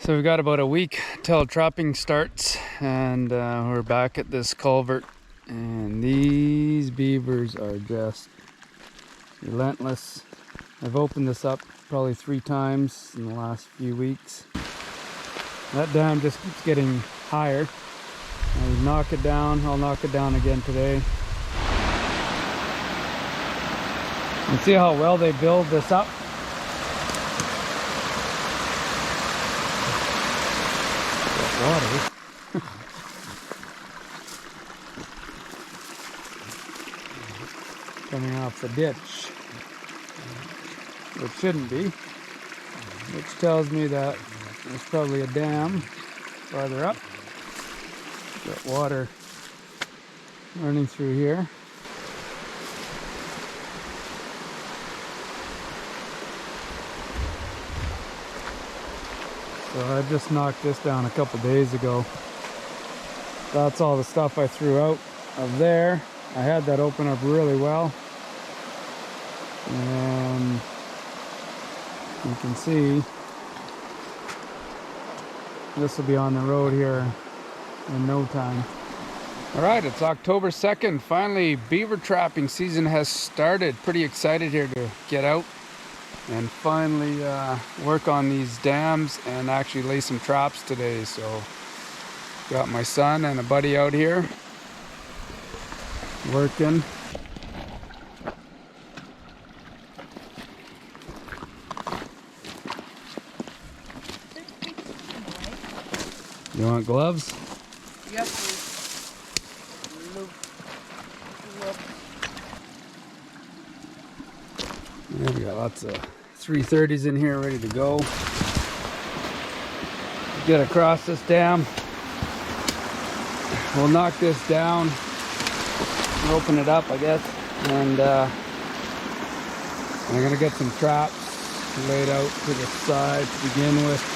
So we've got about a week till trapping starts, and we're back at this culvert, and these beavers are just relentless. I've opened this up probably 3 times in the last few weeks. That dam just keeps getting higher. I knock it down. I'll knock it down again today. And see how well they build this up. Water. Coming off the ditch. It shouldn't be. Which tells me that there's probably a dam farther up. Got water running through here. So I just knocked this down a couple days ago. That's all the stuff I threw out of there. I had that open up really well. And you can see this will be on the road here in no time. Alright, it's October 2nd. Finally, beaver trapping season has started. Pretty excited here to get out and finally work on these dams and actually lay some traps today. So got my son and a buddy out here working. You want gloves? Yes, please. Yeah, we got lots of 330s in here ready to go. Get across this dam. We'll knock this down, open it up, I guess, and I'm gonna get some traps laid out to the side to begin with.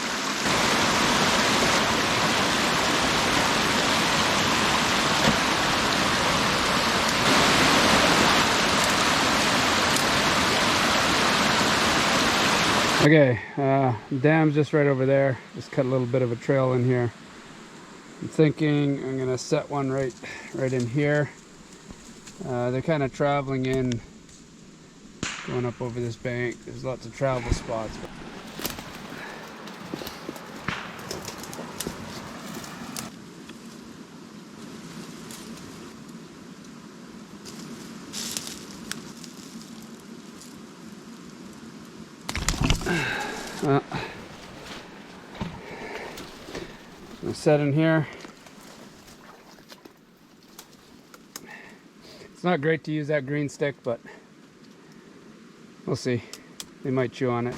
Okay, dam's just right over there. Just cut a little bit of a trail in here. I'm thinking I'm gonna set one right in here. They're kind of traveling in, going up over this bank. There's lots of travel spots. I'll set in here. It's not great to use that green stick, but we'll see. They might chew on it.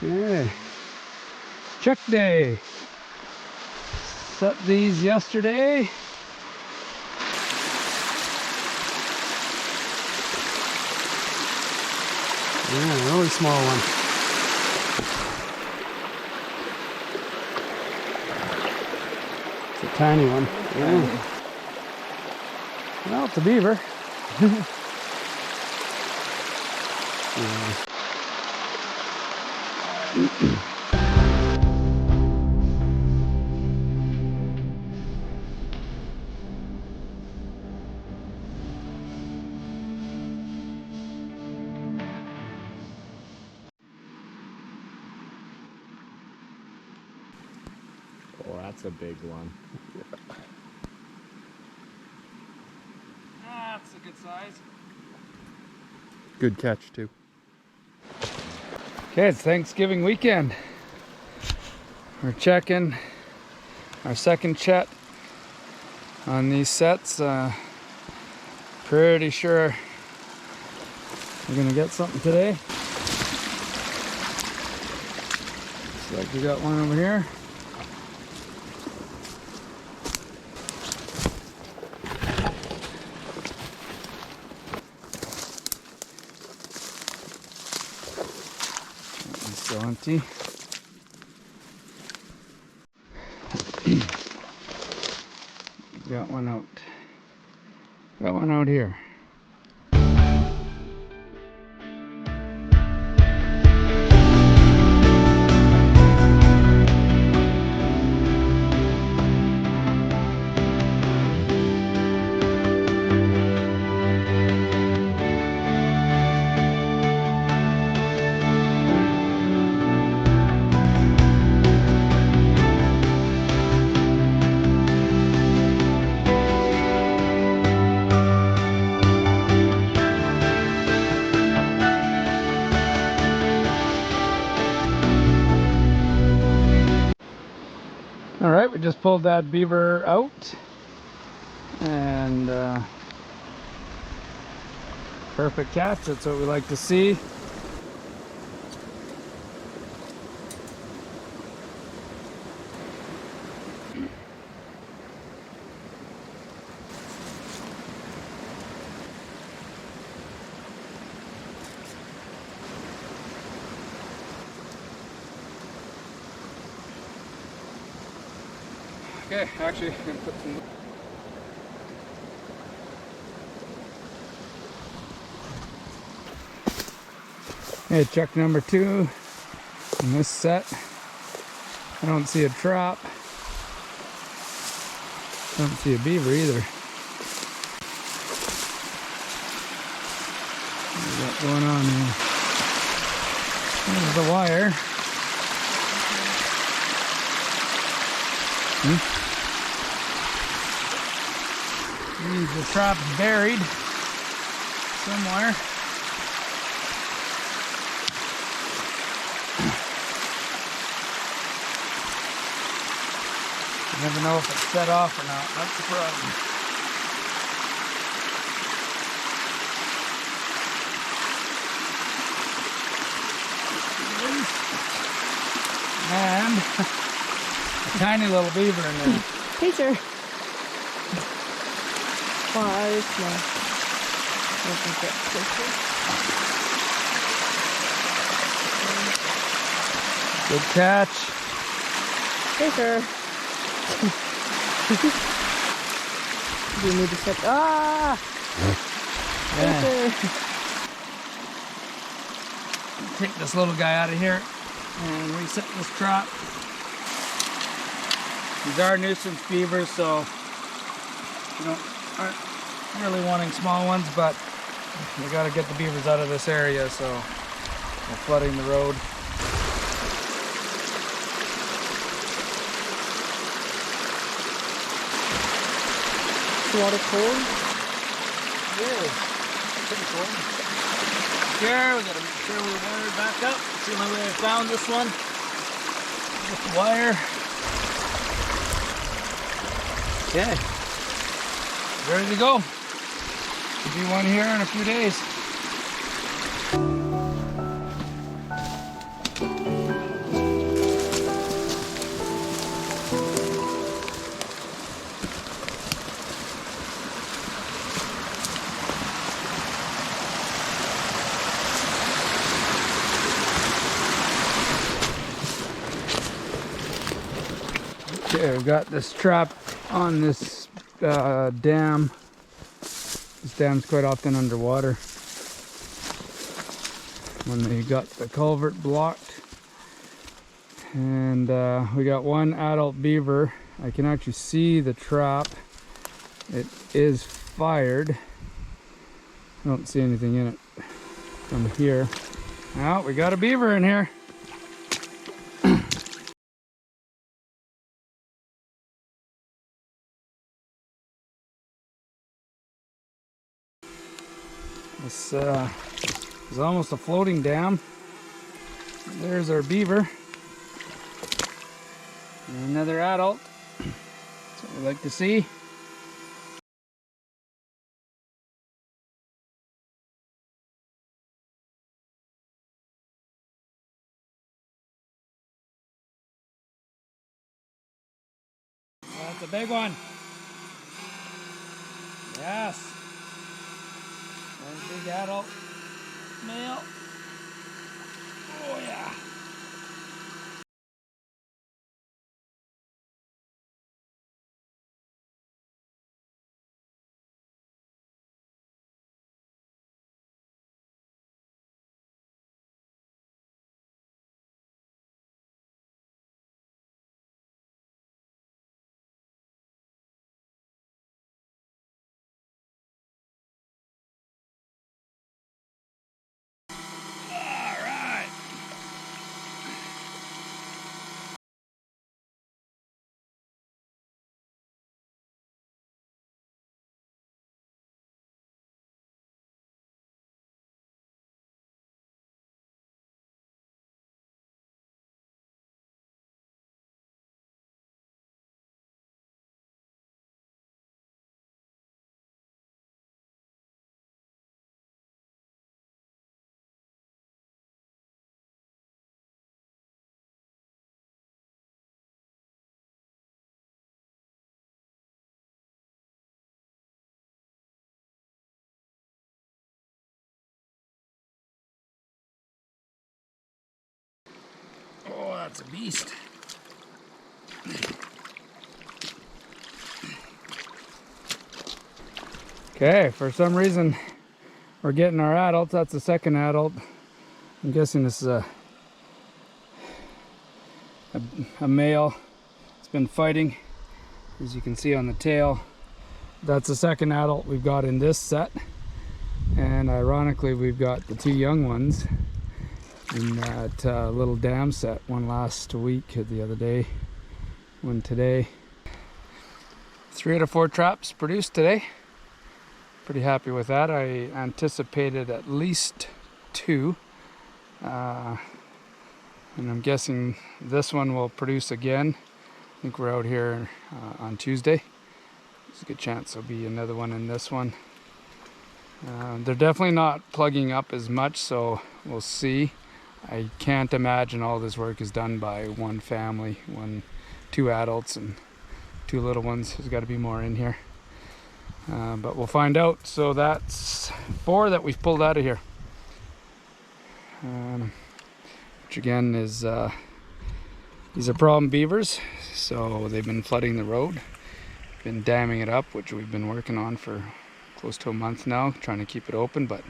Okay, check day. Set these yesterday. Yeah, really small one. It's a tiny one. Yeah. Well, it's a beaver. Yeah. Oh, that's a big one. That's a good size. Good catch too. Okay, it's Thanksgiving weekend. We're checking our second chet on these sets. Pretty sure we're gonna get something today. Looks like we got one over here. That one's still empty. Got one out. Got one out here. All right, we just pulled that beaver out, and perfect catch. That's what we like to see. Okay, actually, I'm gonna put some. Okay, check number 2 in this set. I don't see a trap. Don't see a beaver either. What we got going on here? There's the wire. The trap's buried somewhere. You never know if it's set off or not. That's the problem. And a tiny little beaver in there. Peter. Wow, small. Doesn't get closer. Good catch. Peter. Do you need to set? Ah! Yeah. Peter. Take this little guy out of here and reset this trap. These are nuisance beavers, so you aren't really wanting small ones, but we got to get the beavers out of this area, so we're flooding the road. Water cold? Yeah, pretty cool. Here, we gotta make sure we wire it back up. That's the only way I found this one. With the wire. Okay. Ready to go. Should be one here in a few days. Okay, we've got this trap on this dam. This dam's quite often underwater. When they got the culvert blocked. And we got one adult beaver. I can actually see the trap. It is fired. I don't see anything in it from here. Now we got a beaver in here. This It's almost a floating dam. There's our beaver. And another adult. That's what we like to see. That's a big one. Yes. There's a big adult male. Oh yeah. Oh, that's a beast. Okay, for some reason we're getting our adults. That's the second adult. I'm guessing this is a male. It's been fighting, as you can see on the tail. That's the second adult we've got in this set. And ironically, we've got the two young ones in that little dam set. One last week, the other day, one today. 3 out of 4 traps produced today. Pretty happy with that. I anticipated at least 2. And I'm guessing this one will produce again. I think we're out here on Tuesday. There's a good chance there'll be another one in this one. They're definitely not plugging up as much, so we'll see. I can't imagine all this work is done by one family, 2 adults and 2 little ones. There's got to be more in here. But we'll find out. So that's 4 that we've pulled out of here. Which again is, these are problem beavers. So they've been flooding the road, been damming it up, which we've been working on for close to a month now, trying to keep it open. But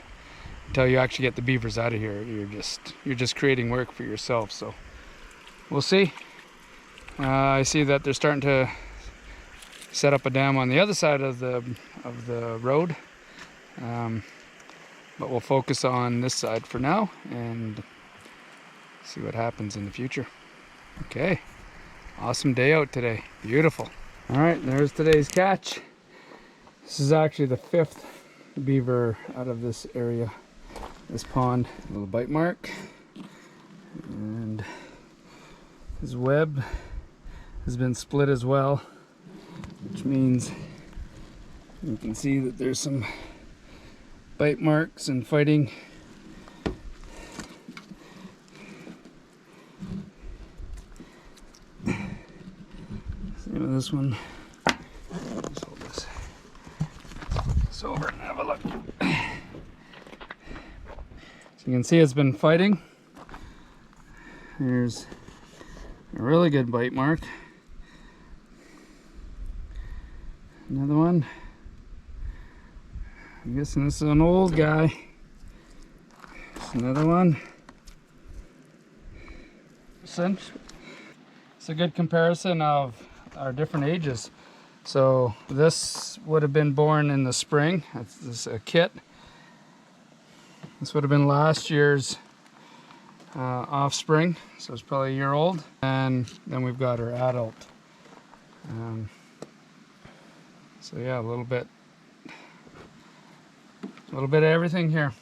until you actually get the beavers out of here, you're just creating work for yourself. So we'll see. I see that they're starting to set up a dam on the other side of the road, but we'll focus on this side for now and see what happens in the future. Okay, awesome day out today. Beautiful. All right, there's today's catch. This is actually the 5th beaver out of this area, this pond. A little bite mark, and his web has been split as well, which means you can see that there's some bite marks and fighting. Same with this one. Let's hold this over and have a look. So you can see it's been fighting. There's a really good bite mark. Another one. I'm guessing this is an old guy. There's another one. It's a good comparison of our different ages. So this would have been born in the spring. This is a kit. This would have been last year's offspring, so it's probably a year old. And then we've got our adult. So yeah, a little bit of everything here.